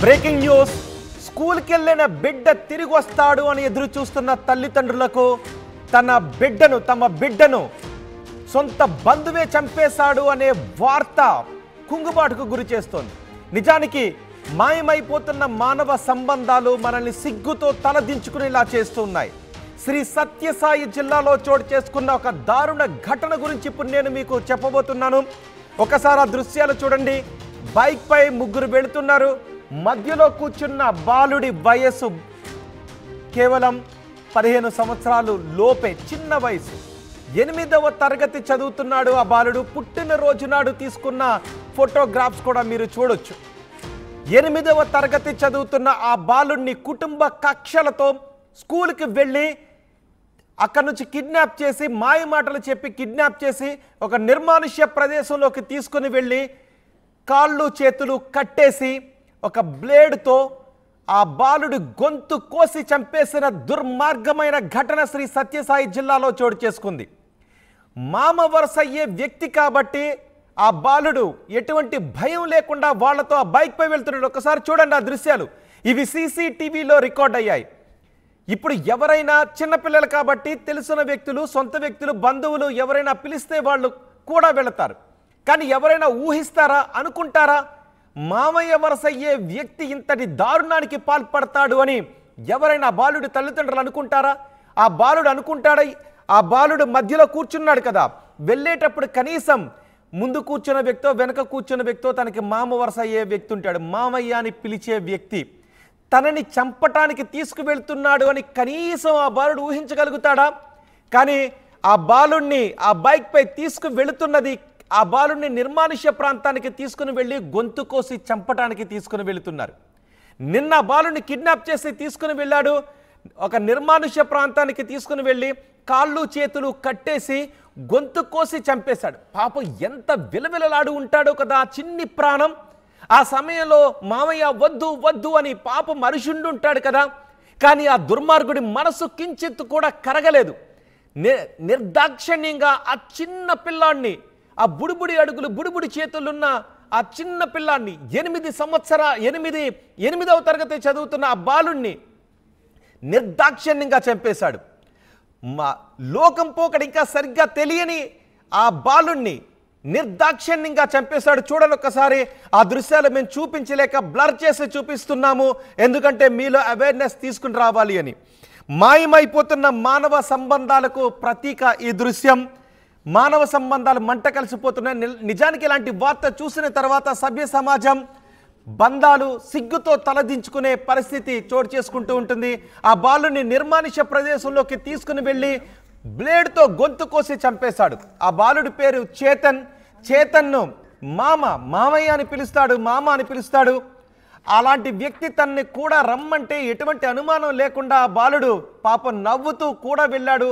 Breaking news స్కూల్కి వెళ్ళిన బిడ్డ తిరిగి వస్తాడు అని ఎదురు చూస్తున్న తల్లిదండ్రులకు తమ బిడ్డను సొంత బంధువే చంపేశాడు అనే వార్త కుంగుబాటుకు గురి చేస్తోంది. నిజానికి మాయమైపోతున్న మానవ సంబంధాలు మనల్ని సిగ్గుతో తలదించుకునేలా చేస్తున్నాయి. శ్రీ సత్యసాయి జిల్లాలో చోటు చేసుకున్న ఒక దారుణ ఘటన గురించి ఇప్పుడు నేను మీకు చెప్పబోతున్నాను. ఒకసారి ఆ దృశ్యాలు చూడండి. బైక్ పై ముగ్గురు వెళుతున్నారు. మధ్యలో కూర్చున్న బాలుడి వయస్సు కేవలం 15 సంవత్సరాలు లోపే, చిన్న వయసు. 8వ తరగతి చదువుతున్నాడు ఆ బాలుడు. పుట్టినరోజు నాడు తీసుకున్న ఫోటోగ్రాఫ్స్ కూడా మీరు చూడొచ్చు. 8వ తరగతి చదువుతున్న ఆ బాలుడిని కుటుంబ కక్షలతో స్కూల్కి వెళ్ళి అక్కడి నుంచి కిడ్నాప్ చేసి, మాయ మాటలు చెప్పి కిడ్నాప్ చేసి ఒక నిర్మానుష్య ప్రదేశంలోకి తీసుకుని వెళ్ళి కాళ్ళు చేతులు కట్టేసి ఒక బ్లేడ్తో ఆ బాలుడి గొంతు కోసి చంపేసిన దుర్మార్గమైన ఘటన శ్రీ సత్యసాయి జిల్లాలో చోటు చేసుకుంది. మామ వరుస అయ్యే వ్యక్తి కాబట్టి ఆ బాలుడు ఎటువంటి భయం లేకుండా వాళ్లతో ఆ బైక్ పై వెళ్తున్నాడు. ఒకసారి చూడండి ఆ దృశ్యాలు. ఇవి సీసీటీవీలో రికార్డ్ అయ్యాయి. ఇప్పుడు ఎవరైనా చిన్నపిల్లలు కాబట్టి తెలిసిన వ్యక్తులు, సొంత వ్యక్తులు, బంధువులు ఎవరైనా పిలిస్తే వాళ్ళు కూడా వెళతారు. కానీ ఎవరైనా ఊహిస్తారా, అనుకుంటారా మామయ్య వరుస అయ్యే వ్యక్తి ఇంతటి దారుణానికి పాల్పడతాడు అని ఎవరైనా బాలుడి తల్లిదండ్రులు అనుకుంటారా? ఆ బాలుడు అనుకుంటాడా? ఆ బాలుడు మధ్యలో కూర్చున్నాడు కదా, వెళ్ళేటప్పుడు కనీసం ముందు కూర్చున్న వ్యక్తో వెనక కూర్చున్న వ్యక్తో తనకి మామ వరుస అయ్యే వ్యక్తి ఉంటాడు. మామయ్య అని పిలిచే వ్యక్తి తనని చంపటానికి తీసుకువెళ్తున్నాడు అని కనీసం ఆ బాలుడు ఊహించగలుగుతాడా? కానీ ఆ బాలుడిని ఆ బైక్ పై తీసుకువెళుతున్నది, ఆ బాలుడిని నిర్మానుష్య ప్రాంతానికి తీసుకుని వెళ్ళి గొంతు కోసి చంపటానికి తీసుకుని వెళుతున్నారు. నిన్న బాలుడిని కిడ్నాప్ చేసి తీసుకుని వెళ్ళాడు. ఒక నిర్మానుష్య ప్రాంతానికి తీసుకుని వెళ్ళి కాళ్ళు చేతులు కట్టేసి గొంతు కోసి చంపేశాడు. పాపం ఎంత విలవిలలాడు ఉంటాడో కదా చిన్ని ప్రాణం. ఆ సమయంలో మామయ్య వద్దు వద్దు అని పాపం మరుషుండు ఉంటాడు కదా. కానీ ఆ దుర్మార్గుడి మనసు కించిత్ కూడా కరగలేదు. నిర్దాక్షిణ్యంగా ఆ చిన్న పిల్లాడిని, ఆ బుడిబుడి అడుగులు బుడిబుడి చేతులున్న ఆ చిన్న పిల్లాన్ని, 8వ తరగతి చదువుతున్న ఆ బాలుణ్ణి నిర్దాక్షిణ్యంగా చంపేశాడు. లోకం పోకడ ఇంకా సరిగ్గా తెలియని ఆ బాలుణ్ణి నిర్దాక్షిణ్యంగా చంపేశాడు. చూడండి ఒకసారి ఆ దృశ్యాలు మేము చూపించలేక బ్లర్ చేసి చూపిస్తున్నాము, ఎందుకంటే మీలో అవేర్నెస్ తీసుకుని రావాలి అని. మాయమైపోతున్న మానవ సంబంధాలకు ప్రతీక ఈ దృశ్యం. మానవ సంబంధాలు మంట కలిసిపోతున్నాయి. నిజానికి ఇలాంటి వార్త చూసిన తర్వాత సభ్య సమాజం బంధాలు సిగ్గుతో తలదించుకునే పరిస్థితి చోటు చేసుకుంటూ ఉంటుంది. ఆ బాలుని నిర్మానుష్య ప్రదేశంలోకి తీసుకుని వెళ్ళి బ్లేడ్తో గొంతు కోసి చంపేశాడు. ఆ బాలుడి పేరు చేతన్. చేతన్ను మామయ్య అని పిలుస్తాడు, మామ అని పిలుస్తాడు. అలాంటి వ్యక్తి తనని కూడా రమ్మంటే ఎటువంటి అనుమానం లేకుండా ఆ బాలుడు పాపం నవ్వుతూ కూడా వెళ్ళాడు.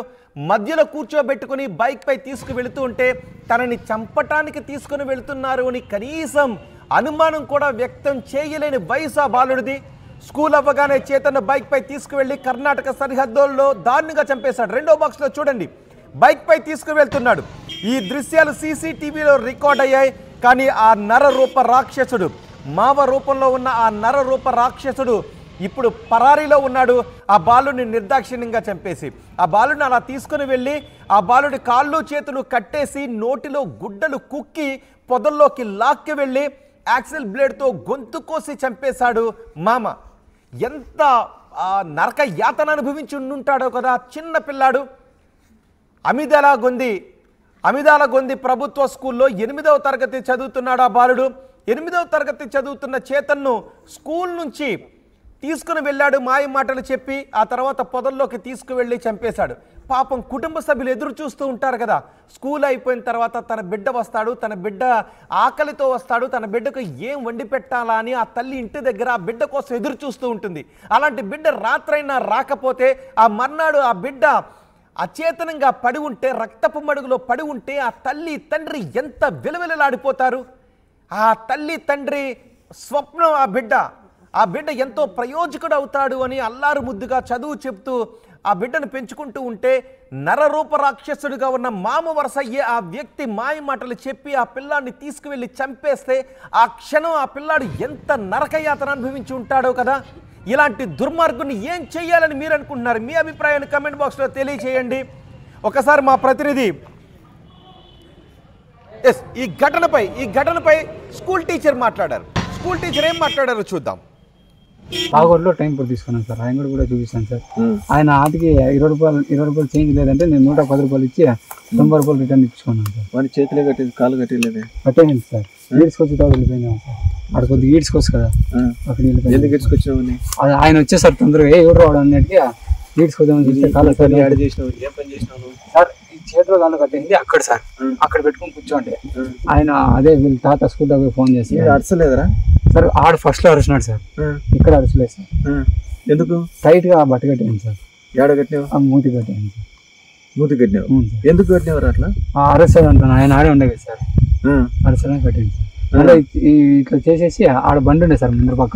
మధ్యలో కూర్చోబెట్టుకుని బైక్ పై తీసుకువెళుతూ ఉంటే తనని చంపటానికి తీసుకుని వెళుతున్నారు అని కనీసం అనుమానం కూడా వ్యక్తం చేయలేని వయసు ఆ బాలుడిది. స్కూల్ అవ్వగానే చేతన్ బైక్ పై తీసుకువెళ్ళి కర్ణాటక సరిహద్దుల్లో దారుణంగా చంపేశాడు. 2వ బాక్స్లో చూడండి, బైక్ పై తీసుకువెళ్తున్నాడు. ఈ దృశ్యాలు సీసీటీవీలో రికార్డ్ అయ్యాయి. కానీ ఆ నరరూప రాక్షసుడు, మావ రూపంలో ఉన్న ఆ నరరూప రాక్షసుడు ఇప్పుడు పరారీలో ఉన్నాడు. ఆ బాలుడిని నిర్దాక్షిణ్యంగా చంపేసి ఆ బాలుడిని అలా తీసుకుని వెళ్ళి ఆ బాలుడి కాళ్ళు చేతులు కట్టేసి నోటిలో గుడ్డలు కుక్కి పొదల్లోకి లాక్కి వెళ్ళి యాక్సిల్ బ్లేడ్తో గొంతు కోసి చంపేశాడు మామ. ఎంత నరక యాతన అనుభవించి ఉండుంటాడో కదా చిన్న పిల్లాడు. అమిదాలగొంది ప్రభుత్వ స్కూల్లో 8వ తరగతి చదువుతున్నాడు ఆ బాలుడు. 8వ తరగతి చదువుతున్న చేతన్ను స్కూల్ నుంచి తీసుకుని వెళ్ళాడు మాయ మాటలు చెప్పి. ఆ తర్వాత పొదల్లోకి తీసుకువెళ్ళి చంపేశాడు. పాపం కుటుంబ సభ్యులు ఎదురు చూస్తూ ఉంటారు కదా. స్కూల్ అయిపోయిన తర్వాత తన బిడ్డ వస్తాడు, తన బిడ్డ ఆకలితో వస్తాడు, తన బిడ్డకు ఏం వండి పెట్టాలా అని ఆ తల్లి ఇంటి దగ్గర ఆ బిడ్డ కోసం ఎదురు చూస్తూ ఉంటుంది. అలాంటి బిడ్డ రాత్రైనా రాకపోతే ఆ మర్నాడు ఆ బిడ్డ అచేతనంగా పడి ఉంటే, రక్తపు మడుగులో పడి ఉంటే ఆ తల్లి తండ్రి ఎంత విలవిలలాడిపోతారు. ఆ తల్లి తండ్రి స్వప్నం ఆ బిడ్డ ఆ బిడ్డ ఎంతో ప్రయోజకుడు అవుతాడు అని అల్లారు ముద్దుగా చదువు చెప్తూ ఆ బిడ్డను పెంచుకుంటూ ఉంటే నరరూప రాక్షసుడిగా ఉన్న మామ వరస అయ్యే ఆ వ్యక్తి మాయ మాటలు చెప్పి ఆ పిల్లాడిని తీసుకువెళ్ళి చంపేస్తే ఆ క్షణం ఆ పిల్లాడు ఎంత నరకయాతన అనుభవించి ఉంటాడో కదా. ఇలాంటి దుర్మార్గుని ఏం చెయ్యాలని మీరు అనుకుంటున్నారు? మీ అభిప్రాయాన్ని కమెంట్ బాక్స్లో తెలియజేయండి. ఒకసారి మా ప్రతినిధి ఈ ఘటనపై స్కూల్ టీచర్ మాట్లాడారు. స్కూల్ టీచర్ ఏం మాట్లాడారో చూద్దాం. బాగోడ్లో టైం కూడా తీసుకున్నాను సార్, ఆయన కూడా చూపిస్తాను సార్. ఆయన ఆటికి 20 రూపాయలు చేంజ్ లేదంటే నేను 110 రూపాయలు ఇచ్చి 90 రూపాయలు రిటర్న్ ఇచ్చుకున్నాను సార్. వాడి చేతిలో కట్టేది కాలు కట్టేయలేదు కట్టేయండి సార్. ఈడ్చుకొచ్చి తాడు వెళ్ళిపోయినాము సార్. అక్కడ కొద్దిగా ఈడ్చుకోవచ్చు కదా, అక్కడ ఎందుకు ఇడ్చుకొచ్చినావని అది ఆయన వచ్చేసారు తొందరగా ఎవరు రావడం అన్నట్టుగా ఈడ్చుకొద్దామని చూస్తే కాలు పని యాడ్ చేసినావు. ఏం పని చేసినావు సార్? ఈ చేతిలో దాంట్లో కట్టేసింది అక్కడ సార్, అక్కడ పెట్టుకుని కూర్చోండి. ఆయన అదే వీళ్ళ తాత స్కూల్ దగ్గర ఫోన్ చేసి అరసలేదరా సార్, ఆడు ఫస్ట్ లో అరిచినాడు సార్, ఇక్కడ అరచలేదు సార్. ఎందుకు? టైట్ గా బట్ట కట్టేయండి సార్. ఏడ కట్టినావు? మూతి కట్టేయండి సార్. మూతి కట్టినావు? ఎందుకు కట్టినవారు అట్లా? అరసలు అంటాను, ఆయన ఆడే ఉండేది సార్, అరసలని కట్టేయండి సార్. అంటే ఇట్లా చేసేసి ఆడ బండి ఉండే సార్ ముందర పక్క.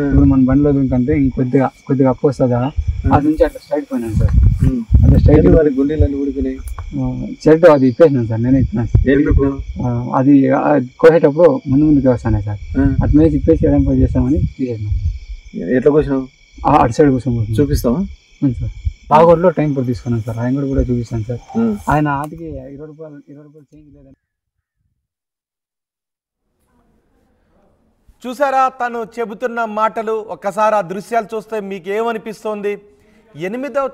ఇప్పుడు మన బండిలో కంటే ఇంకొద్దిగా అప్పు వస్తుందా, అది నుంచి అట్లా స్ట్రైట్ పోయినాను సార్. అట్లా స్ట్రైట్ గుండెలన్నీ ఊడిపోయినాయి. షర్ట్ అది ఇప్పేసినాను సార్, నేనే ఇప్పినాను సార్. అది కోసేటప్పుడు ముందుకు వస్తానే సార్, అట్లా ఇప్పేసి ఎడం చేస్తామని తీసేసినాను. ఎట్లా కూర్చున్నావు? అటు సైడ్ కూర్చొని చూపిస్తావా? సార్. బాగోడ్లో టైం కూడా తీసుకున్నాను సార్, ఆయన కూడా చూపిస్తాను సార్. ఆయన ఆటికి 20 రూపాయలు చేంజ్ లేదండి. చూసారా తను చెబుతున్న మాటలు? ఒక్కసారి ఆ దృశ్యాలు చూస్తే మీకు ఏమనిపిస్తోంది? 8వ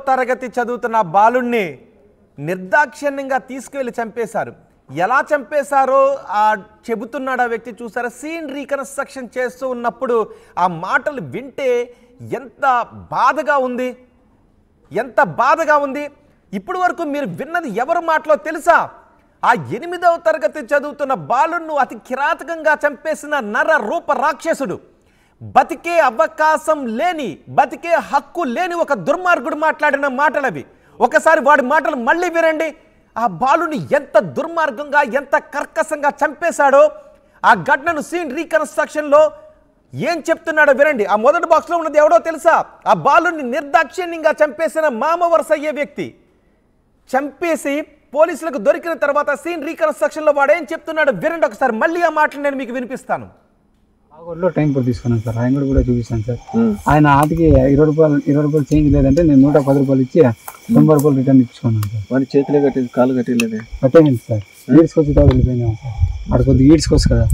తరగతి చదువుతున్న బాలుణ్ణి నిర్దాక్షిణ్యంగా తీసుకువెళ్ళి చంపేశారు. ఎలా చంపేశారో చెబుతున్నాడు ఆ వ్యక్తి. చూసారా, సీన్ రీకన్స్ట్రక్షన్ చేస్తూ ఉన్నప్పుడు ఆ మాటలు వింటే ఎంత బాధగా ఉంది. ఇప్పటి వరకు మీరు విన్నది ఎవరి మాటలో తెలుసా? ఆ 8వ తరగతి చదువుతున్న బాలును అతి కిరాతకంగా చంపేసిన నర రూప రాక్షసుడు, బతికే అవకాశం లేని, బతికే హక్కు లేని ఒక దుర్మార్గుడు మాట్లాడిన మాటలవి. ఒకసారి వాడి మాటలు మళ్ళీ వినండి. ఆ బాలుని ఎంత దుర్మార్గంగా, ఎంత కర్కశంగా చంపేశాడో ఆ ఘటనను సీన్ రీకన్స్ట్రక్షన్లో ఏం చెప్తున్నాడో వినండి. ఆ మొదటి బాక్స్లో ఉన్నది ఎవడో తెలుసా? ఆ బాలుని నిర్దాక్షిణ్యంగా చంపేసిన మామ వరస అయ్యే వ్యక్తి. చంపేసి పోలీసులకు దొరికిన తర్వాత సీన్ రీకన్స్ట్రక్షన్ లో వాడు ఏం చెప్తున్నాడు వినండి ఒకసారి. మళ్ళీ ఆ మాటలు నేను మీకు వినిపిస్తాను. బాగోడ్లో టైం కూడా తీసుకున్నాను సార్, ఆయన కూడా చూపిస్తాను సార్. ఆయన ఆటికి 20 రూపాయలు చేంజ్ లేదంటే నేను 110 రూపాయలు ఇచ్చి 90 రూపాయలు రిటర్న్ ఇచ్చుకున్నాను సార్. వాడి చేతిలో కట్టేది కాలు కట్టేయలేదు కట్టేయండి సార్. ఈడ్చుకొచ్చి తాడు వెళ్ళిపోయినాము సార్. అక్కడ కొద్దిగా ఈడ్చుకోవచ్చు కదా,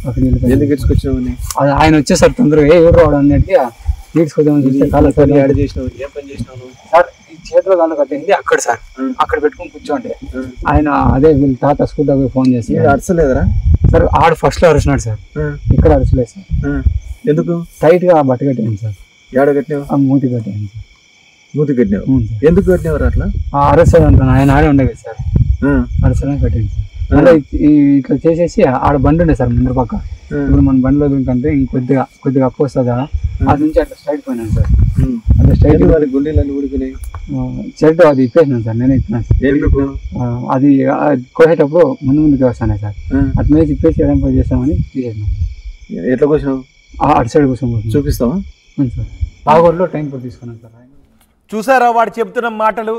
అక్కడ ఎందుకు ఇడ్చుకొచ్చినావని అది ఆయన వచ్చేసారు తొందరగా ఎవరు రావడం అన్నట్టుగా ఈడ్చుకొద్దామని చూస్తే కాలు పని యాడ్ చేసినావు. ఏం పని చేసినావు సార్? చేతిలో దాంట్లో కట్టేసింది అక్కడ సార్, అక్కడ పెట్టుకుని కూర్చోండి. ఆయన అదే వీళ్ళ తాత స్కూల్ దగ్గర ఫోన్ చేసి అరసలేదరా సార్, ఆడు ఫస్ట్ లో అరిచినాడు సార్, ఇక్కడ అరచలేదు సార్. ఎందుకు? టైట్ గా బట్ట కట్టేయండి సార్. ఏడ కట్టినావు? మూతి కట్టేయండి సార్. మూతి కట్టినావు? ఎందుకు కట్టినవారు అట్లా? అరసలు అంటాను, ఆయన ఆడే ఉండేది సార్, అరసలని కట్టేయండి సార్. అంటే ఇట్లా చేసేసి ఆడ బండి ఉండే సార్ ముందర పక్క. ఇప్పుడు మన బండిలో కంటే ఇంకొద్దిగా అప్పు వస్తుందా, అది నుంచి అట్లా స్ట్రైట్ పోయినాను సార్. అట్లా స్ట్రైట్ గుండెలన్నీ ఊడిపోయినాయి. షర్ట్ అది ఇప్పేసినాను సార్, నేనే ఇప్పినాను సార్. అది కోసేటప్పుడు ముందుకు వస్తానే సార్, అట్లా ఇప్పేసి ఎడం చేస్తామని తీసేసినాను. ఎట్లా కూర్చున్నావు? అటు సైడ్ కూర్చొని చూపిస్తావా? సార్. బాగోడ్లో టైం కూడా తీసుకున్నాను సార్. చూసారా వాడు చెబుతున్న మాటలు?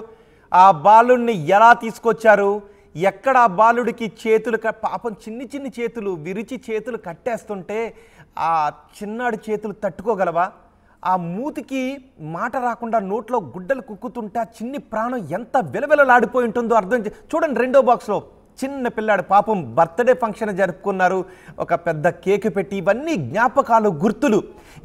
ఆ బాలుడిని ఎలా తీసుకొచ్చారు, ఎక్కడ ఆ బాలుడికి చేతులు పాపం చిన్ని చేతులు విరిచి చేతులు కట్టేస్తుంటే ఆ చిన్నాడి చేతులు తట్టుకోగలవా? ఆ మూతికి మాట రాకుండా నోట్లో గుడ్డలు కుక్కుతుంటే ఆ చిన్ని ప్రాణం ఎంత విలవిలలాడిపోయి ఉంటుందో అర్థం చూడండి. 2వ బాక్స్లో చిన్న పిల్లాడు పాపం బర్త్డే ఫంక్షన్ జరుపుకున్నారు, ఒక పెద్ద కేక్ పెట్టి, ఇవన్నీ జ్ఞాపకాలు, గుర్తులు.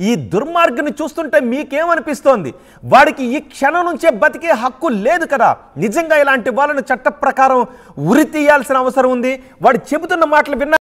ఈ దుర్మార్గుని చూస్తుంటే మీకేమనిపిస్తోంది? వాడికి ఈ క్షణం నుంచే బతికే హక్కు లేదు కదా. నిజంగా ఇలాంటి వాళ్ళను చట్ట ప్రకారం ఉరి తీయాల్సిన అవసరం ఉంది. వాడు చెబుతున్న మాటలు విన్నా